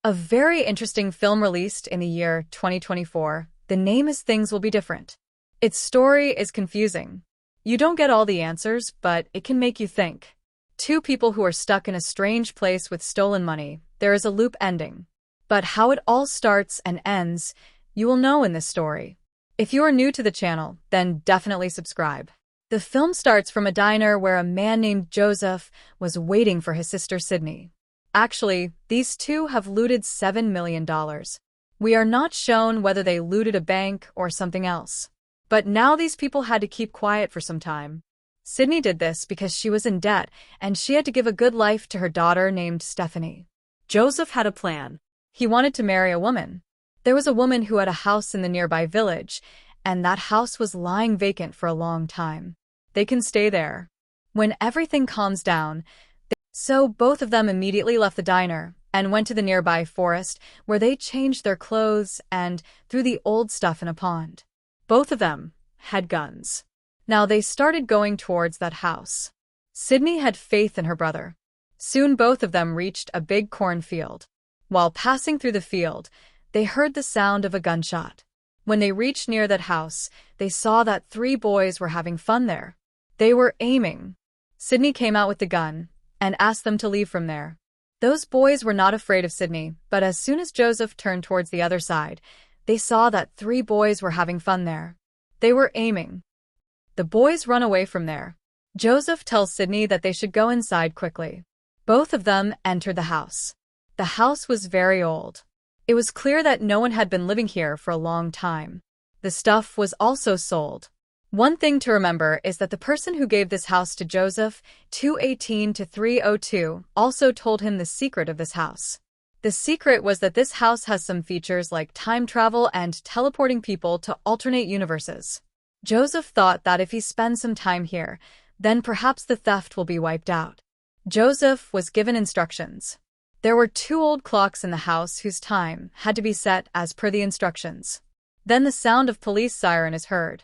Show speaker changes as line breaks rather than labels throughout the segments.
A very interesting film released in the year 2024. The name is Things Will Be Different. Its story is confusing. You don't get all the answers, but it can make you think. Two people who are stuck in a strange place with stolen money. There is a loop ending. But how it all starts and ends, you will know in this story. If you are new to the channel, then definitely subscribe. The film starts from a diner where a man named Joseph was waiting for his sister Sydney. Actually, these two have looted $7 million. We are not shown whether they looted a bank or something else. But now these people had to keep quiet for some time. Sydney did this because she was in debt and she had to give a good life to her daughter named Stephanie. Joseph had a plan. He wanted to marry a woman. There was a woman who had a house in the nearby village, and that house was lying vacant for a long time. They can stay there. When everything calms down, so both of them immediately left the diner and went to the nearby forest where they changed their clothes and threw the old stuff in a pond. Both of them had guns. Now they started going towards that house. Sydney had faith in her brother. Soon both of them reached a big cornfield. While passing through the field, they heard the sound of a gunshot. When they reached near that house, they saw that 3 boys were having fun there. They were aiming. Sydney came out with the gun and asked them to leave from there. Those boys were not afraid of Sydney, but as soon as Joseph turned towards the other side, they saw that 3 boys were having fun there. They were aiming. The boys run away from there. Joseph tells Sydney that they should go inside quickly. Both of them entered the house. The house was very old. It was clear that no one had been living here for a long time. The stuff was also sold. One thing to remember is that the person who gave this house to Joseph, 218 to 302, also told him the secret of this house. The secret was that this house has some features like time travel and teleporting people to alternate universes. Joseph thought that if he spends some time here, then perhaps the theft will be wiped out. Joseph was given instructions. There were 2 old clocks in the house whose time had to be set as per the instructions. Then the sound of police siren is heard.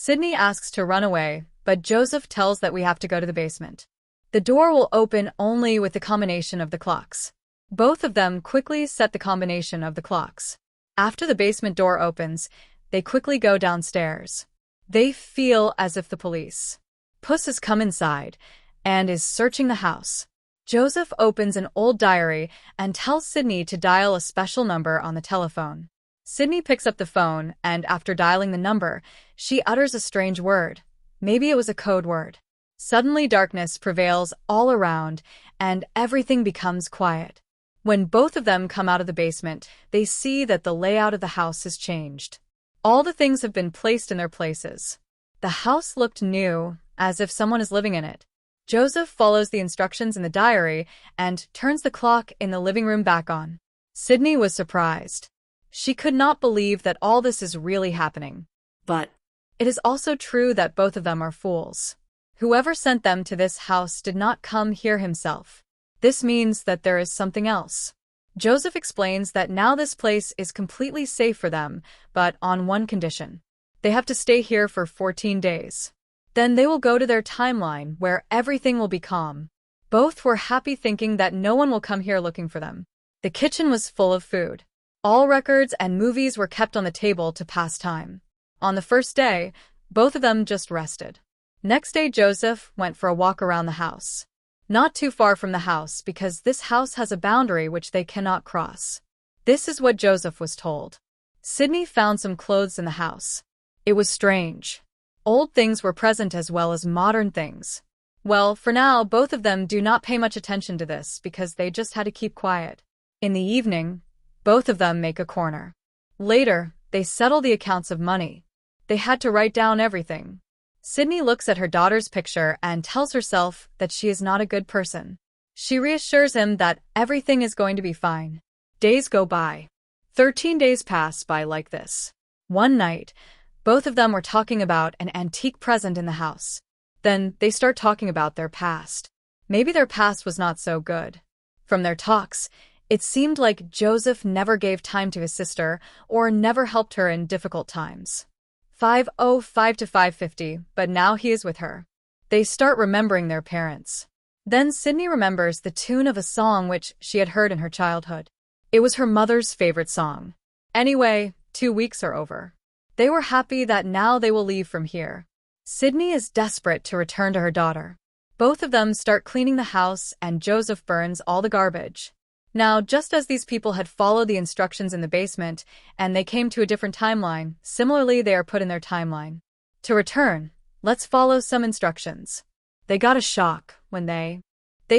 Sydney asks to run away, but Joseph tells that we have to go to the basement. The door will open only with the combination of the clocks. Both of them quickly set the combination of the clocks. After the basement door opens, they quickly go downstairs. They feel as if the police Puss has come inside and is searching the house. Joseph opens an old diary and tells Sydney to dial a special number on the telephone. Sydney picks up the phone, and after dialing the number, she utters a strange word. Maybe it was a code word. Suddenly darkness prevails all around, and everything becomes quiet. When both of them come out of the basement, they see that the layout of the house has changed. All the things have been placed in their places. The house looked new, as if someone is living in it. Joseph follows the instructions in the diary and turns the clock in the living room back on. Sydney was surprised. She could not believe that all this is really happening. But it is also true that both of them are fools. Whoever sent them to this house did not come here himself. This means that there is something else. Joseph explains that now this place is completely safe for them, but on one condition. They have to stay here for 14 days. Then they will go to their timeline where everything will be calm. Both were happy thinking that no one will come here looking for them. The kitchen was full of food. All records and movies were kept on the table to pass time. On the first day, both of them just rested. Next day, Joseph went for a walk around the house. Not too far from the house because this house has a boundary which they cannot cross. This is what Joseph was told. Sydney found some clothes in the house. It was strange. Old things were present as well as modern things. Well, for now, both of them do not pay much attention to this because they just had to keep quiet. In the evening, both of them make a corner. Later, they settle the accounts of money. They had to write down everything. Sydney looks at her daughter's picture and tells herself that she is not a good person. She reassures him that everything is going to be fine. Days go by. 13 days pass by like this. One night, both of them were talking about an antique present in the house. Then they start talking about their past. Maybe their past was not so good. From their talks, it seemed like Joseph never gave time to his sister or never helped her in difficult times. 5:05 to 5:50, but now he is with her. They start remembering their parents. Then Sydney remembers the tune of a song which she had heard in her childhood. It was her mother's favorite song. Anyway, 2 weeks are over. They were happy that now they will leave from here. Sydney is desperate to return to her daughter. Both of them start cleaning the house and Joseph burns all the garbage. Now, just as these people had followed the instructions in the basement and they came to a different timeline, similarly they are put in their timeline. To return, let's follow some instructions. They got a shock when they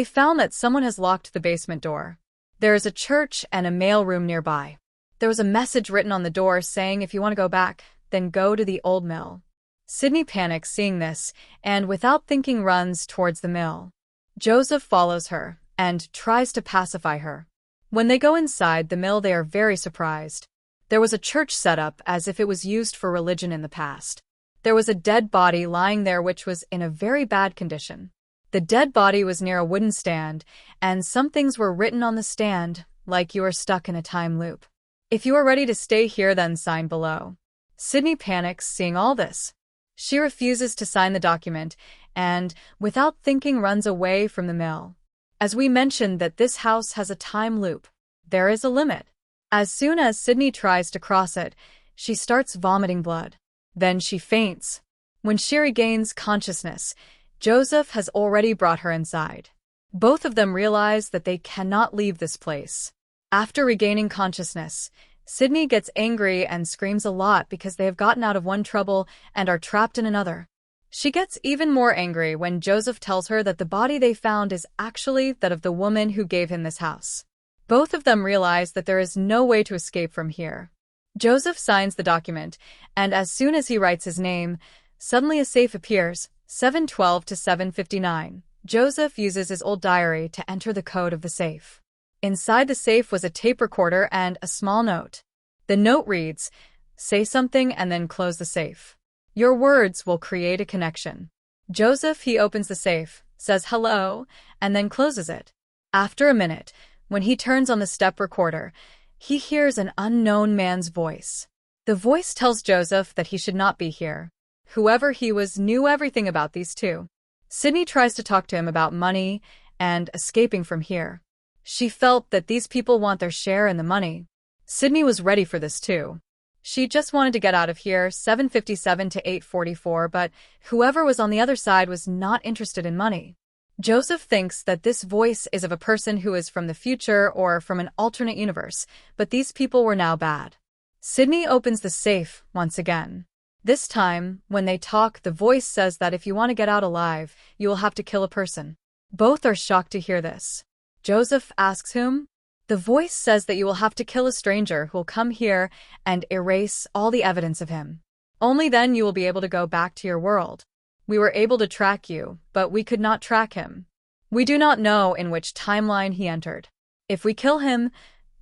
found that someone has locked the basement door. There is a church and a mail room nearby. There was a message written on the door saying if you want to go back, then go to the old mill. Sydney panics seeing this and without thinking runs towards the mill. Joseph follows her and tries to pacify her. When they go inside the mill, they are very surprised. There was a church set up as if it was used for religion in the past. There was a dead body lying there which was in a very bad condition. The dead body was near a wooden stand, and some things were written on the stand, like you are stuck in a time loop. If you are ready to stay here, then sign below. Sydney panics seeing all this. She refuses to sign the document and, without thinking, runs away from the mill. As we mentioned that this house has a time loop, there is a limit. As soon as Sydney tries to cross it, she starts vomiting blood. Then she faints. When she regains consciousness, Joseph has already brought her inside. Both of them realize that they cannot leave this place. After regaining consciousness, Sydney gets angry and screams a lot because they have gotten out of one trouble and are trapped in another. She gets even more angry when Joseph tells her that the body they found is actually that of the woman who gave him this house. Both of them realize that there is no way to escape from here. Joseph signs the document, and as soon as he writes his name, suddenly a safe appears, 712 to 759. Joseph uses his old diary to enter the code of the safe. Inside the safe was a tape recorder and a small note. The note reads, "Say something and then close the safe. Your words will create a connection." Joseph, he opens the safe, says hello, and then closes it. After a minute, when he turns on the step recorder, he hears an unknown man's voice. The voice tells Joseph that he should not be here. Whoever he was knew everything about these two. Sydney tries to talk to him about money and escaping from here. She felt that these people want their share in the money. Sydney was ready for this too. She just wanted to get out of here, 757 to 844, but whoever was on the other side was not interested in money. Joseph thinks that this voice is of a person who is from the future or from an alternate universe, but these people were now bad. Sydney opens the safe once again. This time, when they talk, the voice says that if you want to get out alive, you will have to kill a person. Both are shocked to hear this. Joseph asks whom? The voice says that you will have to kill a stranger who will come here and erase all the evidence of him. Only then you will be able to go back to your world. We were able to track you, but we could not track him. We do not know in which timeline he entered. If we kill him,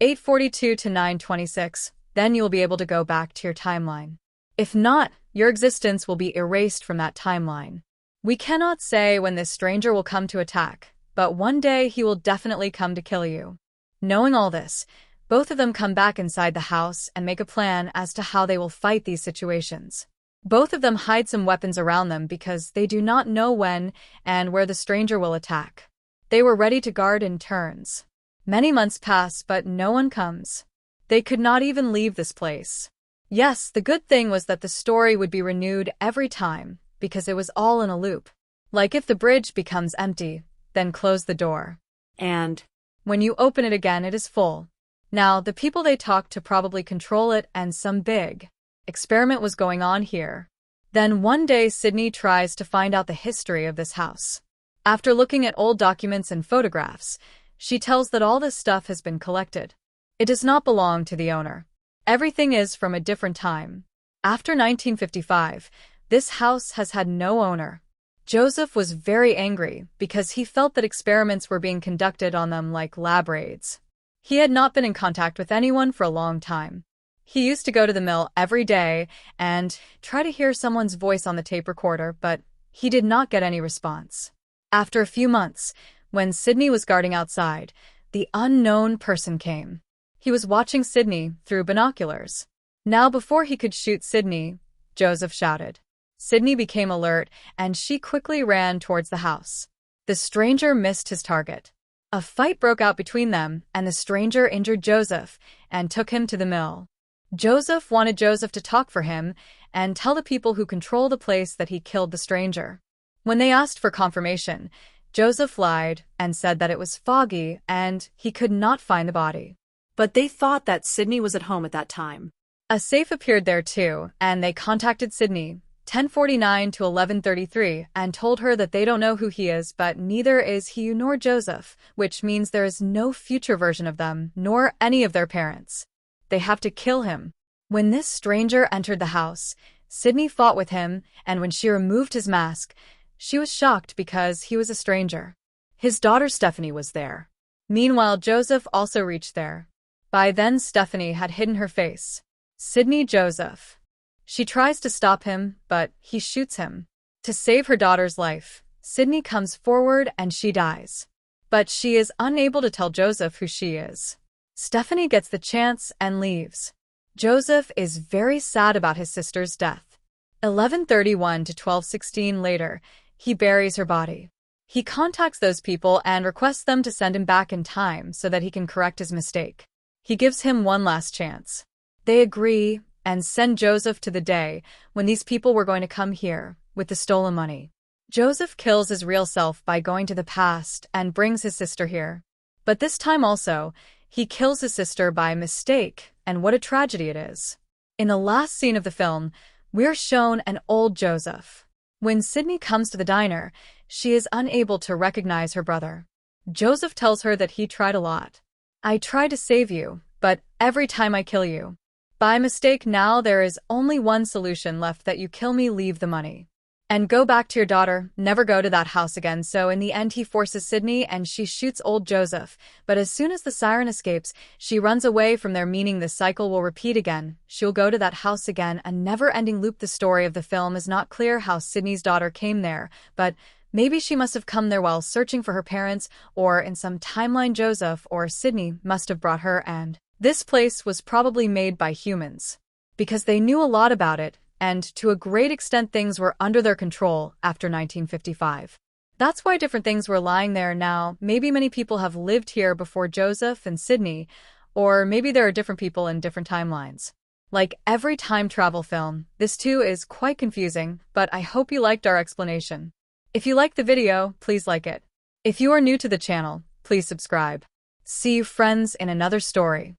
842 to 926, then you will be able to go back to your timeline. If not, your existence will be erased from that timeline. We cannot say when this stranger will come to attack, but one day he will definitely come to kill you. Knowing all this, both of them come back inside the house and make a plan as to how they will fight these situations. Both of them hide some weapons around them because they do not know when and where the stranger will attack. They were ready to guard in turns. Many months pass, but no one comes. They could not even leave this place. Yes, the good thing was that the story would be renewed every time, because it was all in a loop. Like if the bridge becomes empty, then close the door. And when you open it again, it is full. Now, the people they talked to probably control it, and some big experiment was going on here. Then one day, Sydney tries to find out the history of this house. After looking at old documents and photographs, she tells that all this stuff has been collected. It does not belong to the owner. Everything is from a different time. After 1955, this house has had no owner. Joseph was very angry because he felt that experiments were being conducted on them like lab raids. He had not been in contact with anyone for a long time. He used to go to the mill every day and try to hear someone's voice on the tape recorder, but he did not get any response. After a few months, when Sydney was guarding outside, the unknown person came. He was watching Sydney through binoculars. Now, before he could shoot Sydney, Joseph shouted. Sydney became alert, and she quickly ran towards the house. The stranger missed his target. A fight broke out between them, and the stranger injured Joseph and took him to the mill. Joseph wanted Joseph to talk for him and tell the people who control the place that he killed the stranger. When they asked for confirmation, Joseph lied and said that it was foggy and he could not find the body.
But they thought that Sydney was at home at that time.
A safe appeared there too, and they contacted Sydney, 10:49 to 11:33, and told her that they don't know who he is, but neither is he nor Joseph, which means there is no future version of them, nor any of their parents. They have to kill him. When this stranger entered the house, Sydney fought with him, and when she removed his mask, she was shocked because he was a stranger. His daughter Stephanie was there. Meanwhile, Joseph also reached there. By then, Stephanie had hidden her face. Sydney Joseph. She tries to stop him, but he shoots him. To save her daughter's life, Sydney comes forward and she dies. But she is unable to tell Joseph who she is. Stephanie gets the chance and leaves. Joseph is very sad about his sister's death. 11:31 to 12:16 later, he buries her body. He contacts those people and requests them to send him back in time so that he can correct his mistake. He gives him one last chance. They agree and send Joseph to the day when these people were going to come here with the stolen money. Joseph kills his real self by going to the past and brings his sister here. But this time also, he kills his sister by mistake, and what a tragedy it is. In the last scene of the film, we're shown an old Joseph. When Sydney comes to the diner, she is unable to recognize her brother. Joseph tells her that he tried a lot. I tried to save you, but every time I kill you. By mistake, now there is only one solution left: that you kill me, leave the money, and go back to your daughter, never go to that house again. So in the end, he forces Sydney and she shoots old Joseph. But as soon as the siren escapes, she runs away from there, meaning the cycle will repeat again. She'll go to that house again, a never-ending loop. The story of the film is not clear how Sydney's daughter came there, but maybe she must have come there while searching for her parents, or in some timeline Joseph or Sydney must have brought her, and this place was probably made by humans, because they knew a lot about it, and to a great extent things were under their control after 1955. That's why different things were lying there now. Maybe many people have lived here before Joseph and Sydney, or maybe there are different people in different timelines. Like every time travel film, this too is quite confusing, but I hope you liked our explanation. If you liked the video, please like it. If you are new to the channel, please subscribe. See you friends in another story.